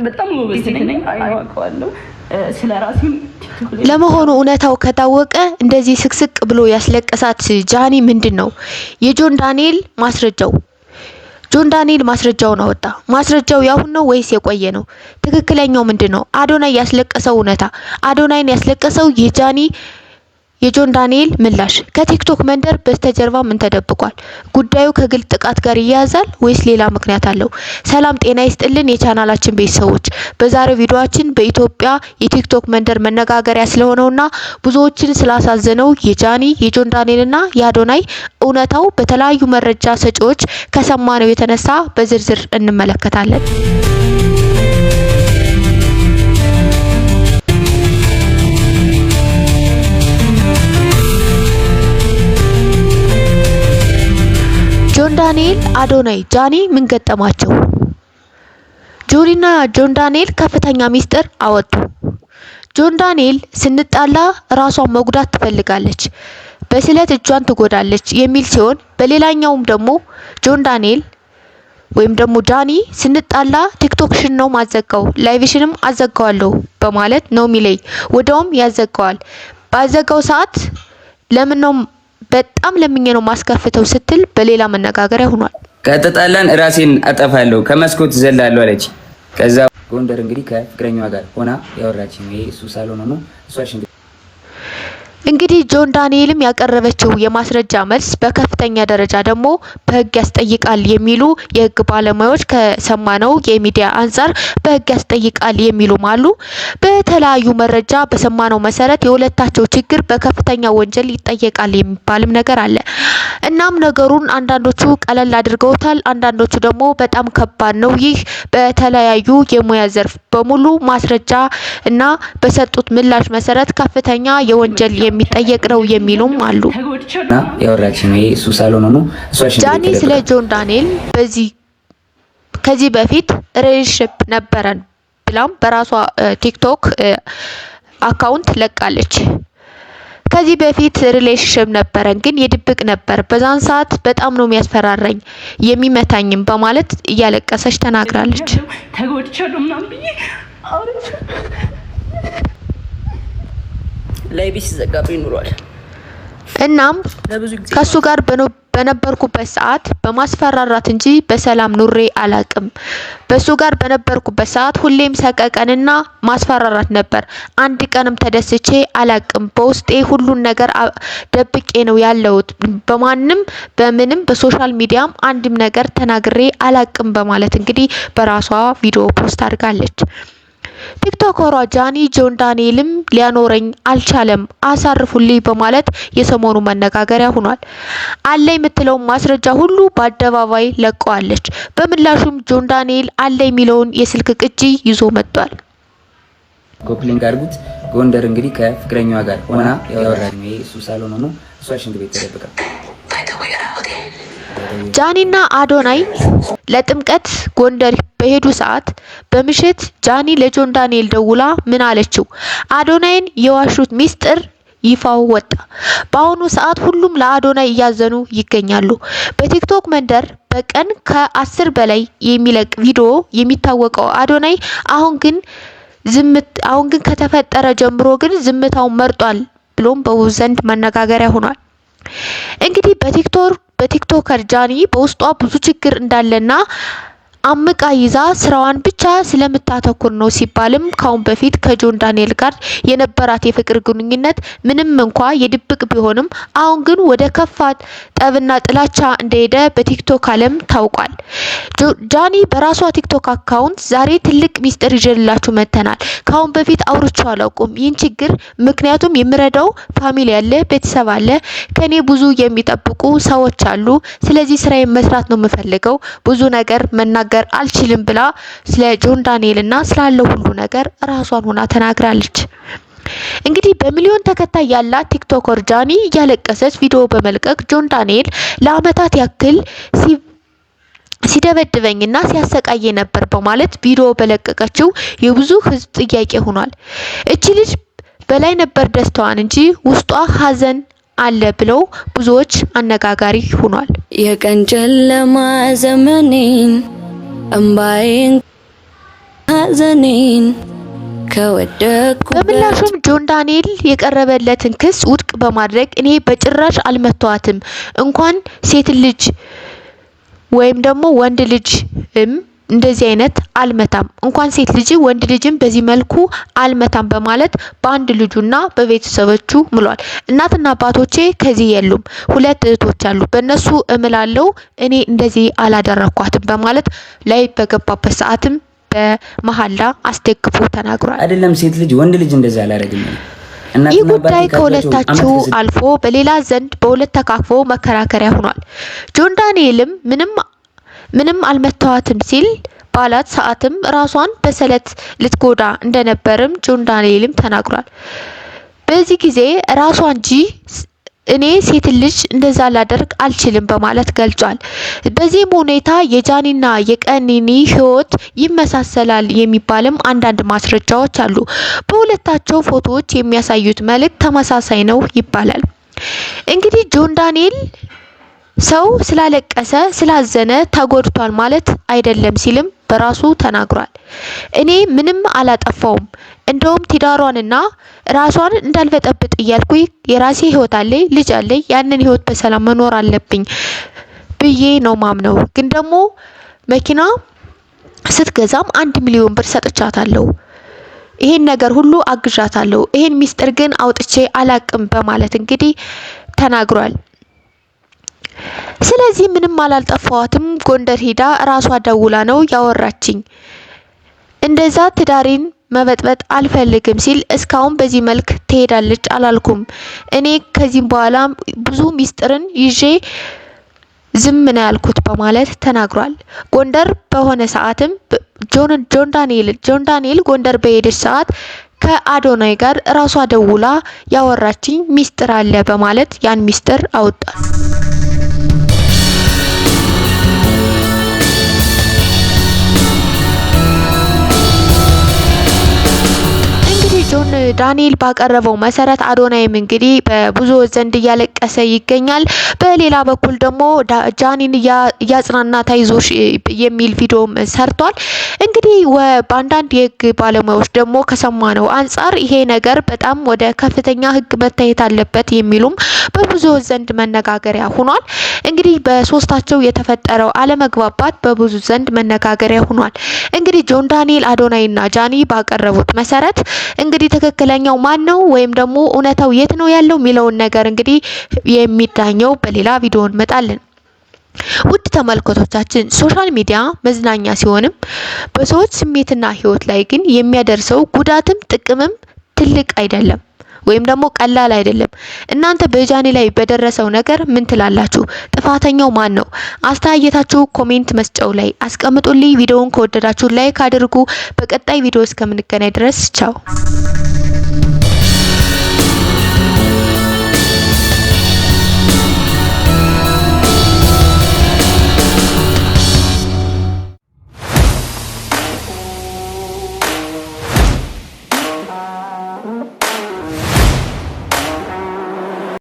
በጣም ጎበዝ ነኝ አውቀዋለሁ ስለራሴም ለመሆኑ እውነታው ከታወቀ እንደዚህ ስቅስቅ ብሎ ያስለቀሳት ጃኒ ምንድነው የጆን ዳንኤል ማስረጃው ጆን ዳንኤል ማስረጃውን አወጣ ማስረጃው ያሁን ነው ወይስ የቆየ ነው ትክክለኛው ምንድነው አዶናይ ያስለቀሰው እውነታ አዶናይን ያስለቀሰው የጆን ዳንኤል ምላሽ ከቲክቶክ መንደር በስተጀርባ ምን ተደብቋል ጉዳዩ ከግል ጥቃት ጋር ይያዛል ወይስ ሌላ ምክንያት አለው ሰላም ጤና ይስጥልን የቻናላችን ቤተሰቦች በዛሬው ቪዲዮአችን በኢትዮጵያ የቲክቶክ መንደር መነጋገሪያ ስለሆነውና ብዙዎችን ስላሳዘነው የጆን ዳንኤልና የአዶናይ እውነታው በተለያዩ መረጃ ሰጪዎች ከሰማነው የተነሳ በዝርዝር እንመለከታለን ጆን ዳንኤል አዶናይ ጃኒ ምን ገጠማቸው ጆኒና ጆን ዳንኤል ከፍተኛ ሚስጥር አወጡ ጆን ዳንኤል ስንጣላ ራሷን መጉዳት ትፈልጋለች በስለት እጇን ትጎዳለች የሚል ሲሆን በሌላኛውም ደግሞ ጆን ዳንኤል ወይም ደግሞ ጃኒ ስንጣላ ቲክቶክሽን ነው ማዘጋው ላይቭሽንም አዘጋዋለሁ በማለት ነው ሚለይ ወዳውም ያዘጋዋል ባዘጋው ሰዓት ለምን ነው በጣም ለምኜ ነው ማስከፍተው ስትል በሌላ መነጋገሪያ ሆኗል ከተጣላን ራሴን አጠፋለሁ ከመስኮት ዘላለሁ አለች ከዛ ጎንደር እንግዲህ ከፍቅረኛዋ ጋር ሆና ያወራችኝ እሱ ሳሎን ነው እሷ እንግዲህ ጆን ዳንኤልም ያቀረበችው የማስረጃ መልስ በከፍተኛ ደረጃ ደግሞ በህግ ያስጠይቃል የሚሉ የህግ ባለሙያዎች ከሰማነው የሚዲያ አንፃር በህግ ያስጠይቃል የሚሉ ማሉ በተለያዩ መረጃ በሰማነው መሰረት የሁለታቸው ችግር በከፍተኛ ወንጀል ይጠየቃል የሚባልም ነገር አለ እናም ነገሩን አንዳንዶቹ ቀለል አድርገውታል አንዳንዶቹ ደግሞ በጣም ከባድ ነው ይህ በተለያዩ የሙያ ዘርፍ በሙሉ ማስረጃ እና በሰጡት ምላሽ መሰረት ከፍተኛ የወንጀል የሚጠየቅ ነው የሚሉም አሉ ያወራችኝ እሱ ሳሎን ነው ጃኒ ስለ ጆን ዳንኤል ከዚህ በፊት ሪሌሽንሺፕ ነበረን ብላም በራሷ ቲክቶክ አካውንት ለቃለች ከዚህ በፊት ሪሌሽንሺፕ ነበረን ግን የድብቅ ነበር በዛን ሰዓት በጣም ነው የሚያስፈራራኝ የሚመታኝም በማለት እያለቀሰች ተናግራለች ተጎድቻለሁ ምናምን ብዬ አውርቼ ላይብስ ዘጋብኝ ኑሯል እናም ከሱ ጋር በነበርኩበት ሰዓት በማስፈራራት እንጂ በሰላም ኑሬ አላቅም በሱ ጋር በነበርኩበት ሰዓት ሁሌም ሰቀቀንና ማስፈራራት ነበር አንድ ቀንም ተደስቼ አላቅም በውስጤ ሁሉን ነገር ደብቄ ነው ያለሁት በማንም በምንም በሶሻል ሚዲያም አንድም ነገር ተናግሬ አላቅም በማለት እንግዲህ በራሷ ቪዲዮ ፖስት አድርጋለች ቲክቶከሯ ጃኒ ጆን ዳንኤልም ሊያኖረኝ አልቻለም አሳርፉልኝ በማለት የሰሞኑ መነጋገሪያ ሆኗል አለ የምትለው ማስረጃ ሁሉ በአደባባይ ለቀዋለች በምላሹም ጆን ዳንኤል አለ የሚለውን የስልክ ቅጂ ይዞ መጥቷል ኮፕሊንግ አድርጉት ጎንደር እንግዲህ ከፍቅረኛዋ ጋር ሆና ያወራችኝ እሱ ሳሎን ነው እሷ ሽንት ቤት ተደብቃ ጃኒና አዶናይ ለጥምቀት ጎንደር በሄዱ ሰዓት በምሽት ጃኒ ለጆን ዳንኤል ደውላ ምን አለችው አዶናይን የዋሹት ሚስጥር ይፋው ወጣ በአሁኑ ሰዓት ሁሉም ለአዶናይ እያዘኑ ይገኛሉ በቲክቶክ መንደር በቀን ከ10 በላይ የሚለቅ ቪዲዮ የሚታወቀው አዶናይ አሁን ግን ከተፈጠረ ጀምሮ ግን ዝምታው መርጧል ብሎም በውዘንድ መነጋገሪያ ሆኗል እንግዲህ በቲክቶከር ጃኒ በውስጧ ብዙ ችግር እንዳለና አምቃ ይዛ ስራዋን ብቻ ስለምታተኩር ነው ሲባልም ካሁን በፊት ከጆን ዳንኤል ጋር የነበራት የፍቅር ግንኙነት ምንም እንኳን የድብቅ ቢሆንም አሁን ግን ወደ ከፋት ጠብና ጥላቻ እንደሄደ በቲክቶክ ዓለም ታውቋል ጃኒ በራሷ ቲክቶክ አካውንት ዛሬ ትልቅ ሚስጥር ይዤላችሁ መተናል ካሁን በፊት አውርቼው አላውቅም ይህን ችግር ምክንያቱም የምረዳው ፋሚሊ ያለ ቤተሰብ አለ ከኔ ብዙ የሚጠብቁ ሰዎች አሉ ስለዚህ ስራዬን መስራት ነው የምፈልገው ብዙ ነገር መናገር አልችልም ብላ ስለ ጆን ዳንኤልና ስላለው ሁሉ ነገር ራሷን ሆና ተናግራለች እንግዲህ በሚሊዮን ተከታይ ያላት ቲክቶከር ጃኒ ያለቀሰች ቪዲዮ በመልቀቅ ጆን ዳንኤል ለአመታት ያክል ሲደበድበኝና ሲያሰቃየ ነበር በማለት ቪዲዮ በለቀቀችው የብዙ ህዝብ ጥያቄ ሆኗል እቺ ልጅ በላይ ነበር ደስታዋን እንጂ ውስጧ ሀዘን አለ ብለው ብዙዎች አነጋጋሪ ሆኗል የቀን ጨለማ ዘመኔን እምባዬን ሐዘኔን ከወደኩበት በምላሹም ጆን ዳንኤል የቀረበለትን ክስ ውድቅ በማድረግ እኔ በጭራሽ አልመታዋትም፣ እንኳን ሴት ልጅ ወይም ደግሞ ወንድ ልጅ እንደዚህ አይነት አልመታም፣ እንኳን ሴት ልጅ ወንድ ልጅም በዚህ መልኩ አልመታም በማለት በአንድ ልጁና በቤተሰቦቹ ምሏል። እናትና አባቶቼ ከዚህ የሉም፣ 2 እህቶች አሉ፣ በእነሱ እምላለው እኔ እንደዚህ አላደረኳትም በማለት ላይ በገባበት ሰዓትም በመሐላ አስደግፎ ተናግሯል። አይደለም ሴት ልጅ ወንድ ልጅ እንደዛ አላደረግም። ይህ ጉዳይ ከሁለታቸው አልፎ በሌላ ዘንድ በሁለት ተካክፎ መከራከሪያ ሆኗል። ጆን ዳንኤልም ምንም አልመታዋትም ሲል ባላት ሰዓትም ራሷን በሰለት ልትጎዳ እንደነበርም ጆን ዳንኤልም ተናግሯል። በዚህ ጊዜ ራሷ እንጂ እኔ ሴት ልጅ እንደዛ ላደርግ አልችልም በማለት ገልጿል። በዚህም ሁኔታ የጃኒና የቀነኒ ህይወት ይመሳሰላል የሚባልም አንዳንድ ማስረጃዎች አሉ። በሁለታቸው ፎቶዎች የሚያሳዩት መልእክት ተመሳሳይ ነው ይባላል። እንግዲህ ጆን ዳንኤል ሰው ስላለቀሰ ስላዘነ ተጎድቷል ማለት አይደለም ሲልም በራሱ ተናግሯል። እኔ ምንም አላጠፋውም፣ እንደውም ትዳሯንና ራሷን እንዳልበጠብጥ እያልኩኝ የራሴ ህይወት አለኝ፣ ልጅ አለኝ፣ ያንን ህይወት በሰላም መኖር አለብኝ ብዬ ነው ማምነው። ግን ደግሞ መኪና ስትገዛም 1 ሚሊዮን ብር ሰጥቻታለሁ፣ ይሄን ነገር ሁሉ አግዣታለሁ፣ ይሄን ሚስጥር ግን አውጥቼ አላቅም በማለት እንግዲህ ተናግሯል። ስለዚህ ምንም አላልጠፋዋትም፣ ጎንደር ሄዳ ራሷ ደውላ ነው ያወራችኝ፣ እንደዛ ትዳሬን መበጥበጥ አልፈልግም ሲል እስካሁን በዚህ መልክ ትሄዳለች አላልኩም፣ እኔ ከዚህም በኋላ ብዙ ሚስጥርን ይዤ ዝም ነው ያልኩት በማለት ተናግሯል። ጎንደር በሆነ ሰዓትም ጆን ዳንኤል ጎንደር በሄደች ሰዓት ከአዶናይ ጋር ራሷ ደውላ ያወራችኝ ሚስጥር አለ በማለት ያን ሚስጥር አወጣል። ጆን ዳንኤል ባቀረበው መሰረት አዶናይም እንግዲህ በብዙዎች ዘንድ እያለቀሰ ይገኛል። በሌላ በኩል ደግሞ ጃኒን እያጽናና ታይዞሽ የሚል ቪዲዮም ሰርቷል። እንግዲህ በአንዳንድ የህግ ባለሙያዎች ደግሞ ከሰማነው አንጻር ይሄ ነገር በጣም ወደ ከፍተኛ ህግ መታየት አለበት የሚሉም በብዙዎች ዘንድ መነጋገሪያ ሆኗል። እንግዲህ በሶስታቸው የተፈጠረው አለመግባባት በብዙ ዘንድ መነጋገሪያ ሆኗል። እንግዲህ ጆን ዳንኤል አዶናይና ጃኒ ባቀረቡት መሰረት እንግዲህ ትክክለኛው ማን ነው ወይም ደግሞ እውነታው የት ነው ያለው የሚለውን ነገር እንግዲህ የሚዳኘው በሌላ ቪዲዮ እንመጣለን። ውድ ተመልካቾቻችን ሶሻል ሚዲያ መዝናኛ ሲሆንም በሰዎች ስሜትና ህይወት ላይ ግን የሚያደርሰው ጉዳትም ጥቅምም ትልቅ አይደለም ወይም ደግሞ ቀላል አይደለም። እናንተ በጃኒ ላይ በደረሰው ነገር ምን ትላላችሁ? ጥፋተኛው ማን ነው? አስተያየታችሁ ኮሜንት መስጫው ላይ አስቀምጡልኝ። ቪዲዮውን ከወደዳችሁ ላይክ አድርጉ። በቀጣይ ቪዲዮ እስከምንገናኝ ድረስ ቻው።